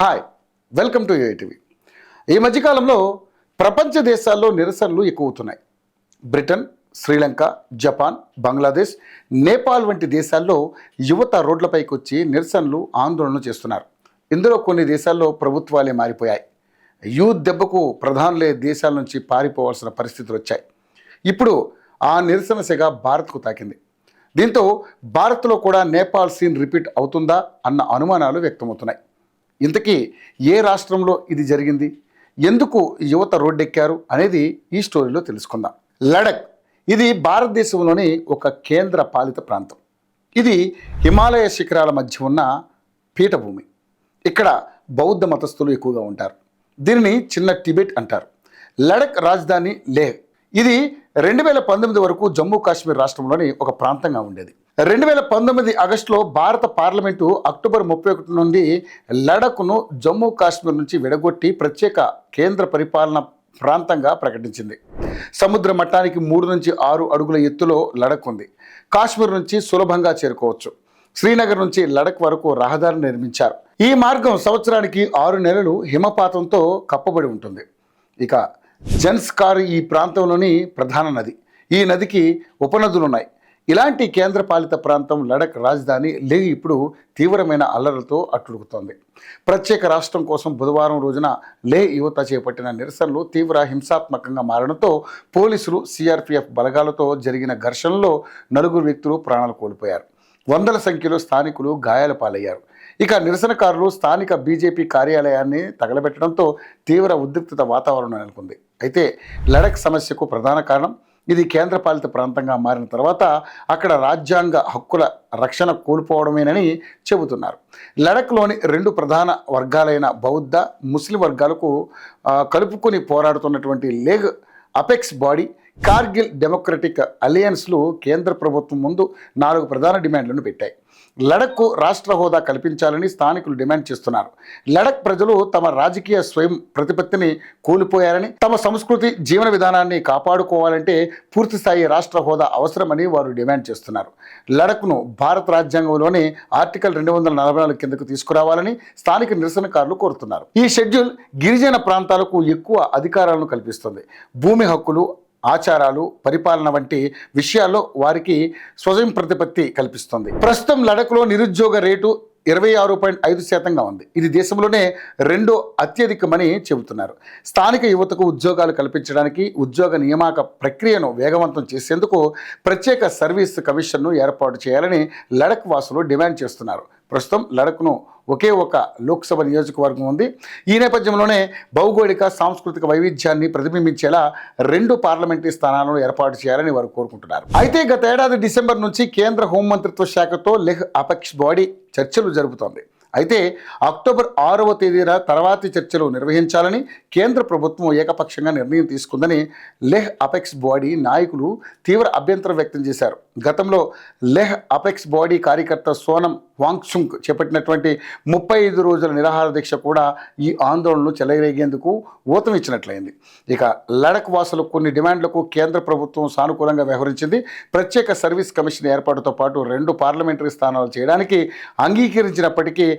Hi, welcome to యూఐటీవీ. ఈ మధ్యకాలంలో ప్రపంచ దేశాల్లో నిరసనలు ఎక్కువవుతున్నాయి. బ్రిటన్, శ్రీలంక, జపాన్, బంగ్లాదేశ్, నేపాల్ వంటి దేశాల్లో యువత రోడ్లపైకి వచ్చి నిరసనలు, ఆందోళనలు చేస్తున్నారు. ఇందులో కొన్ని దేశాల్లో ప్రభుత్వాలే మారిపోయాయి. యూత్ దెబ్బకు ప్రధానులే దేశాల నుంచి పారిపోవాల్సిన పరిస్థితులు వచ్చాయి. ఇప్పుడు ఆ నిరసన సెగ భారత్కు తాకింది. దీంతో భారత్లో కూడా నేపాల్ సీన్ రిపీట్ అవుతుందా అన్న అనుమానాలు వ్యక్తమవుతున్నాయి. ఇంతకీ ఏ రాష్ట్రంలో ఇది జరిగింది, ఎందుకు యువత రోడ్డెక్కారు అనేది ఈ స్టోరీలో తెలుసుకుందాం. లడక్ ఇది భారతదేశంలోని ఒక కేంద్ర పాలిత ప్రాంతం. ఇది హిమాలయ శిఖరాల మధ్య ఉన్న పీఠభూమి. ఇక్కడ బౌద్ధ మతస్థులు ఎక్కువగా ఉంటారు. దీనిని చిన్న టిబెట్ అంటారు. లడక్ రాజధాని లేహ్. ఇది 2019 వరకు జమ్మూ కాశ్మీర్ రాష్ట్రంలోని ఒక ప్రాంతంగా ఉండేది. 2019 ఆగస్టులో భారత పార్లమెంటు అక్టోబర్ 31 నుండి లడఖ్ను జమ్మూ కాశ్మీర్ నుంచి విడగొట్టి ప్రత్యేక కేంద్ర పరిపాలన ప్రాంతంగా ప్రకటించింది. సముద్ర మట్టానికి 3 నుంచి 6 అడుగుల ఎత్తులో లడఖ్ ఉంది. కాశ్మీర్ నుంచి సులభంగా చేరుకోవచ్చు. శ్రీనగర్ నుంచి లడఖ్ వరకు రహదారిని నిర్మించారు. ఈ మార్గం సంవత్సరానికి 6 నెలలు హిమపాతంతో కప్పబడి ఉంటుంది. ఇక జన్స్కార్ ఈ ప్రాంతంలోని ప్రధాన నది. ఈ నదికి ఉపనదులున్నాయి. ఇలాంటి కేంద్రపాలిత ప్రాంతం లడఖ్ రాజధాని లేహ్ ఇప్పుడు తీవ్రమైన అల్లర్లతో అట్టుడుకుతోంది. ప్రత్యేక రాష్ట్రం కోసం బుధవారం రోజున లేహ్ యువత చేపట్టిన నిరసనలు తీవ్ర హింసాత్మకంగా మారడంతో పోలీసులు, సిఆర్పిఎఫ్ బలగాలతో జరిగిన ఘర్షణలో 4 వ్యక్తులు ప్రాణాలు కోల్పోయారు. వందల సంఖ్యలో స్థానికులు గాయాల పాలయ్యారు. ఇక నిరసనకారులు స్థానిక బీజేపీ కార్యాలయాన్ని తగలబెట్టడంతో తీవ్ర ఉద్రిక్తత వాతావరణం నెలకొంది. అయితే లడఖ్ సమస్యకు ప్రధాన కారణం ఇది కేంద్రపాలిత ప్రాంతంగా మారిన తర్వాత అక్కడ రాజ్యాంగ హక్కుల రక్షణ కోల్పోవడమేనని చెబుతున్నారు. లడఖ్లోని 2 ప్రధాన వర్గాలైన బౌద్ధ, ముస్లిం వర్గాలకు కలుపుకొని పోరాడుతున్నటువంటి Leh apex body, Kargil democratic అలయన్స్లు కేంద్ర ప్రభుత్వం ముందు 4 ప్రధాన డిమాండ్లను పెట్టాయి. లడఖ్కు రాష్ట్ర హోదా కల్పించాలని స్థానికులు డిమాండ్ చేస్తున్నారు. లడఖ్ ప్రజలు తమ రాజకీయ స్వయం ప్రతిపత్తిని కోల్పోయారని, తమ సంస్కృతి, జీవన విధానాన్ని కాపాడుకోవాలంటే పూర్తిస్థాయి రాష్ట్ర హోదా అవసరమని వారు డిమాండ్ చేస్తున్నారు. లడఖ్ను భారత రాజ్యాంగంలోని ఆర్టికల్ 244 కిందకు తీసుకురావాలని స్థానిక నిరసనకారులు కోరుతున్నారు. ఈ షెడ్యూల్ గిరిజన ప్రాంతాలకు ఎక్కువ అధికారాలను కల్పిస్తుంది. భూమి హక్కులు, ఆచారాలు, పరిపాలన వంటి విషయాల్లో వారికి స్వయం ప్రతిపత్తి కల్పిస్తుంది. ప్రస్తుతం లడఖ్లో నిరుద్యోగ రేటు 26.5% ఉంది. ఇది దేశంలోనే 2వ అత్యధికమని చెబుతున్నారు. స్థానిక యువతకు ఉద్యోగాలు కల్పించడానికి ఉద్యోగ నియామక ప్రక్రియను వేగవంతం చేసేందుకు ప్రత్యేక సర్వీస్ కమిషన్ను ఏర్పాటు చేయాలని లడఖ్ వాసులు డిమాండ్ చేస్తున్నారు. ప్రస్తుతం లడఖ్ను ఒకే ఒక లోక్సభ నియోజకవర్గం ఉంది. ఈ నేపథ్యంలోనే భౌగోళిక, సాంస్కృతిక వైవిధ్యాన్ని ప్రతిబింబించేలా 2 పార్లమెంటరీ స్థానాలను ఏర్పాటు చేయాలని వారు కోరుకుంటున్నారు. అయితే గత ఏడాది డిసెంబర్ నుంచి కేంద్ర హోంమంత్రిత్వ శాఖతో లేహ్ అపెక్స్ బాడీ చర్చలు జరుపుతోంది. అయితే అక్టోబర్ 6వ తేదీన తర్వాతి చర్చలు నిర్వహించాలని కేంద్ర ప్రభుత్వం ఏకపక్షంగా నిర్ణయం తీసుకుందని లేహ్ అపెక్స్ బాడీ నాయకులు తీవ్ర అభ్యంతరం వ్యక్తం చేశారు. గతంలో లేహ్ అపెక్స్ బాడీ కార్యకర్త సోనం వాంగ్చుక్ చేపట్టినటువంటి 35 రోజుల నిరాహార దీక్ష కూడా ఈ ఆందోళనలు చెలరేగేందుకు ఊతమిచ్చినట్లయింది. ఇక లడఖ్ వాసులు కొన్ని డిమాండ్లకు కేంద్ర ప్రభుత్వం సానుకూలంగా వ్యవహరించింది. ప్రత్యేక సర్వీస్ కమిషన్ ఏర్పాటుతో పాటు 2 పార్లమెంటరీ స్థానాలు చేయడానికి అంగీకరించినప్పటికీ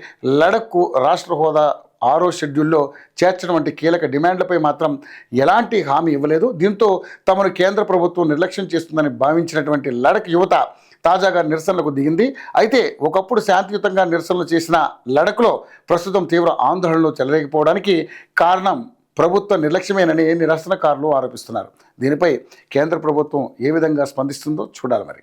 లడఖ్కు రాష్ట్ర హోదా 6వ షెడ్యూల్లో చేర్చడం వంటి కీలక డిమాండ్లపై మాత్రం ఎలాంటి హామీ ఇవ్వలేదు. దీంతో తమను కేంద్ర ప్రభుత్వం నిర్లక్ష్యం చేస్తుందని భావించినటువంటి లడఖ్ యువత తాజాగా నిరసనలకు దిగింది. అయితే ఒకప్పుడు శాంతియుతంగా నిరసనలు చేసిన లడఖ్లో ప్రస్తుతం తీవ్ర ఆందోళనలు చెలరేగిపోవడానికి కారణం ప్రభుత్వ నిర్లక్ష్యమేనని నిరసనకారులు ఆరోపిస్తున్నారు. దీనిపై కేంద్ర ప్రభుత్వం ఏ విధంగా స్పందిస్తుందో చూడాలి మరి.